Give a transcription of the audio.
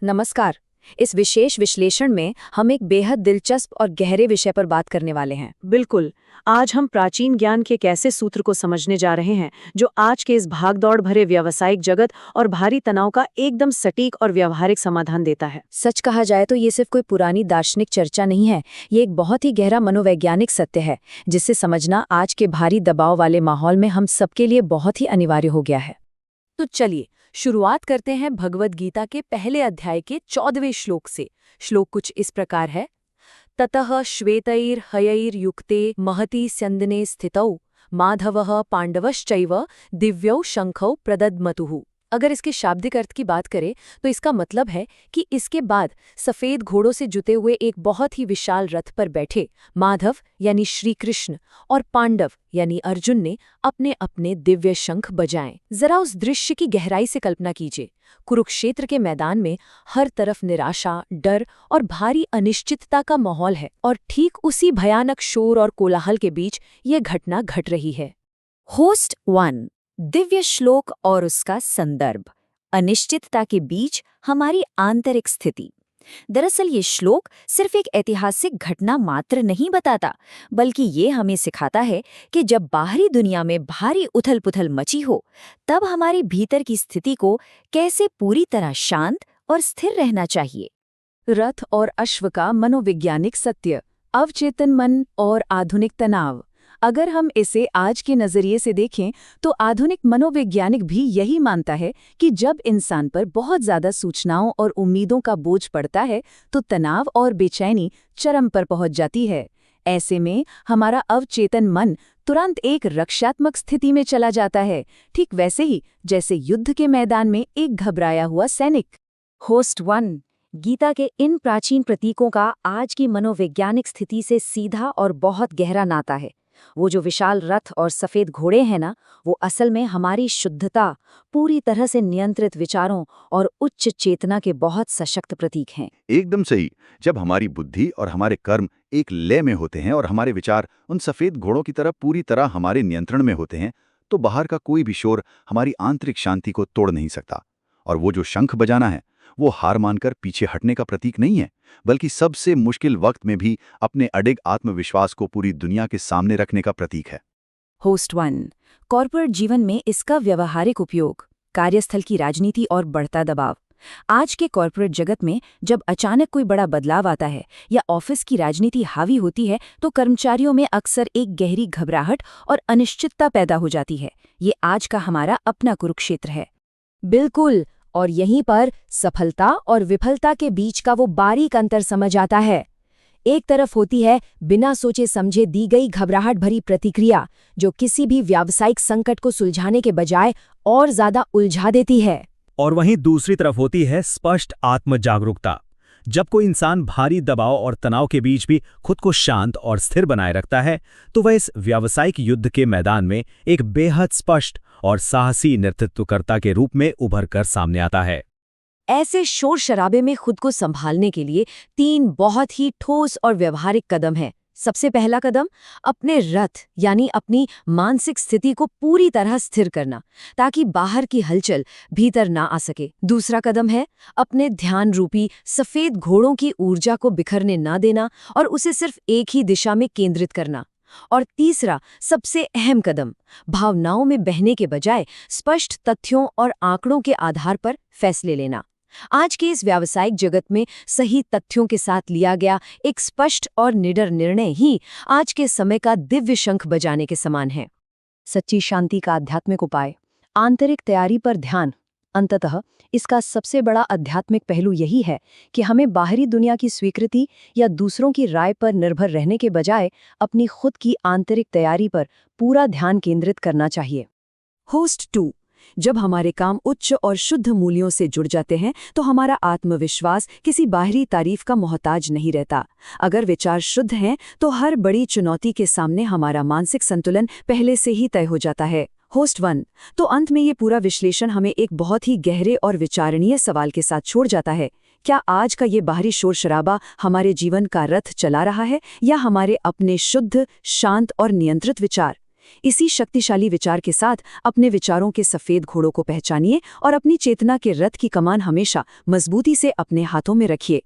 नमस्कार। इस विशेष विश्लेषण में हम एक बेहद दिलचस्प और गहरे विषय पर बात करने वाले हैं। बिल्कुल। आज हम प्राचीन ज्ञान के एक ऐसे सूत्र को समझने जा रहे हैं जो आज के इस भागदौड़ भरे व्यावसायिक जगत और भारी तनाव का एकदम सटीक और व्यावहारिक समाधान देता है। सच कहा जाए तो ये सिर्फ कोई पुरानी दार्शनिक चर्चा नहीं है, ये एक बहुत ही गहरा मनोवैज्ञानिक सत्य है जिसे समझना आज के भारी दबाव वाले माहौल में हम सबके लिए बहुत ही अनिवार्य हो गया है। तो चलिए शुरुआत करते हैं भगवद गीता के पहले अध्याय के 14वें श्लोक से। श्लोक कुछ इस प्रकार है। ततः श्वेतैर्हयैर्युक्ते महति स्यन्दने स्थितौ माधवः पांडवश्चैव दिव्यौ शंखौ प्रदद्मतुः। अगर इसके शाब्दिक अर्थ की बात करें तो इसका मतलब है कि इसके बाद सफेद घोड़ों से जुते हुए एक बहुत ही विशाल रथ पर बैठे माधव यानी श्री कृष्ण और पांडव यानी अर्जुन ने अपने अपने दिव्य शंख बजाएं। जरा उस दृश्य की गहराई से कल्पना कीजिए। कुरुक्षेत्र के मैदान में हर तरफ निराशा, डर और भारी अनिश्चितता का माहौल है और ठीक उसी भयानक शोर और कोलाहल के बीच ये घटना घट रही है। होस्ट 1 दिव्य श्लोक और उसका संदर्भ। अनिश्चितता के बीच हमारी आंतरिक स्थिति। दरअसल ये श्लोक सिर्फ एक ऐतिहासिक घटना मात्र नहीं बताता, बल्कि ये हमें सिखाता है कि जब बाहरी दुनिया में भारी उथल-पुथल मची हो, तब हमारी भीतर की स्थिति को कैसे पूरी तरह शांत और स्थिर रहना चाहिए। रथ और अश्व का मनोवैज्ञानिक सत्य, अवचेतन मन और आधुनिक तनाव। अगर हम इसे आज के नजरिए से देखें तो आधुनिक मनोवैज्ञानिक भी यही मानता है कि जब इंसान पर बहुत ज्यादा सूचनाओं और उम्मीदों का बोझ पड़ता है तो तनाव और बेचैनी चरम पर पहुंच जाती है। ऐसे में हमारा अवचेतन मन तुरंत एक रक्षात्मक स्थिति में चला जाता है, ठीक वैसे ही जैसे युद्ध के मैदान में एक घबराया हुआ सैनिक। होस्ट 1 गीता के इन प्राचीन प्रतीकों का आज की मनोवैज्ञानिक स्थिति से सीधा और बहुत गहरा नाता है। वो जो विशाल रथ और सफेद घोड़े हैं ना, वो असल में हमारी शुद्धता, पूरी तरह से नियंत्रित विचारों और उच्च चेतना के बहुत सशक्त प्रतीक हैं। एकदम सही। जब हमारी बुद्धि और हमारे कर्म एक लय में होते हैं और हमारे विचार उन सफेद घोड़ों की तरह पूरी तरह हमारे नियंत्रण में होते हैं, तो बाहर का कोई भी शोर हमारी आंतरिक शांति को तोड़ नहीं सकता। और वो जो शंख बजाना है, वो हार मानकर पीछे हटने का प्रतीक नहीं है, बल्कि सबसे मुश्किल वक्त में भी अपने अडिग आत्मविश्वास को पूरी दुनिया के सामने रखने का प्रतीक है। होस्ट 1 कॉर्पोरेट जीवन में इसका व्यवहारिक उपयोग, कार्यस्थल की राजनीति और बढ़ता दबाव। आज के कॉर्पोरेट जगत में जब अचानक कोई बड़ा बदलाव आता है या ऑफिस की राजनीति हावी होती है तो कर्मचारियों में अक्सर एक गहरी घबराहट और अनिश्चितता पैदा हो जाती है। ये आज का हमारा अपना कुरुक्षेत्र है। बिल्कुल, और यहीं पर सफलता और विफलता के बीच का वो बारीक अंतर समझ आता है। एक तरफ होती है बिना सोचे समझे दी गई घबराहट भरी प्रतिक्रिया जो किसी भी व्यावसायिक संकट को सुलझाने के बजाय और ज्यादा उलझा देती है, और वहीं दूसरी तरफ होती है स्पष्ट आत्म जागरूकता। जब कोई इंसान भारी दबाव और तनाव के बीच भी खुद को शांत और स्थिर बनाए रखता है तो वह इस व्यावसायिक युद्ध के मैदान में एक बेहद स्पष्ट और साहसी नेतृत्वकर्ता के रूप में उभर कर सामने आता है। ऐसे शोर शराबे में खुद को संभालने के लिए 3 बहुत ही ठोस और व्यवहारिक कदम हैं। सबसे पहला कदम, अपने रथ यानी अपनी मानसिक स्थिति को पूरी तरह स्थिर करना ताकि बाहर की हलचल भीतर ना आ सके। दूसरा कदम है अपने ध्यान रूपी सफेद घोड़ों की ऊर्जा को बिखरने ना देना और उसे सिर्फ एक ही दिशा में केंद्रित करना। और तीसरा, सबसे अहम कदम, भावनाओं में बहने के बजाय स्पष्ट तथ्यों और आंकड़ों के आधार पर फैसले लेना। आज के इस व्यावसायिक जगत में सही तथ्यों के साथ लिया गया एक स्पष्ट और निडर निर्णय ही आज के समय का दिव्य शंख बजाने के समान है। सच्ची शांति का आध्यात्मिक उपाय, आंतरिक तैयारी पर ध्यान। अंततः इसका सबसे बड़ा आध्यात्मिक पहलू यही है कि हमें बाहरी दुनिया की स्वीकृति या दूसरों की राय पर निर्भर रहने के बजाय अपनी खुद की आंतरिक तैयारी पर पूरा ध्यान केंद्रित करना चाहिए। होस्ट 2 जब हमारे काम उच्च और शुद्ध मूल्यों से जुड़ जाते हैं तो हमारा आत्मविश्वास किसी बाहरी तारीफ का मोहताज नहीं रहता। अगर विचार शुद्ध हैं तो हर बड़ी चुनौती के सामने हमारा मानसिक संतुलन पहले से ही तय हो जाता है। होस्ट 1 तो अंत में ये पूरा विश्लेषण हमें एक बहुत ही गहरे और विचारणीय सवाल के साथ छोड़ जाता है। क्या आज का ये बाहरी शोर शराबा हमारे जीवन का रथ चला रहा है या हमारे अपने शुद्ध, शांत और नियंत्रित विचार? इसी शक्तिशाली विचार के साथ अपने विचारों के सफेद घोड़ों को पहचानिए और अपनी चेतना के रथ की कमान हमेशा मजबूती से अपने हाथों में रखिए।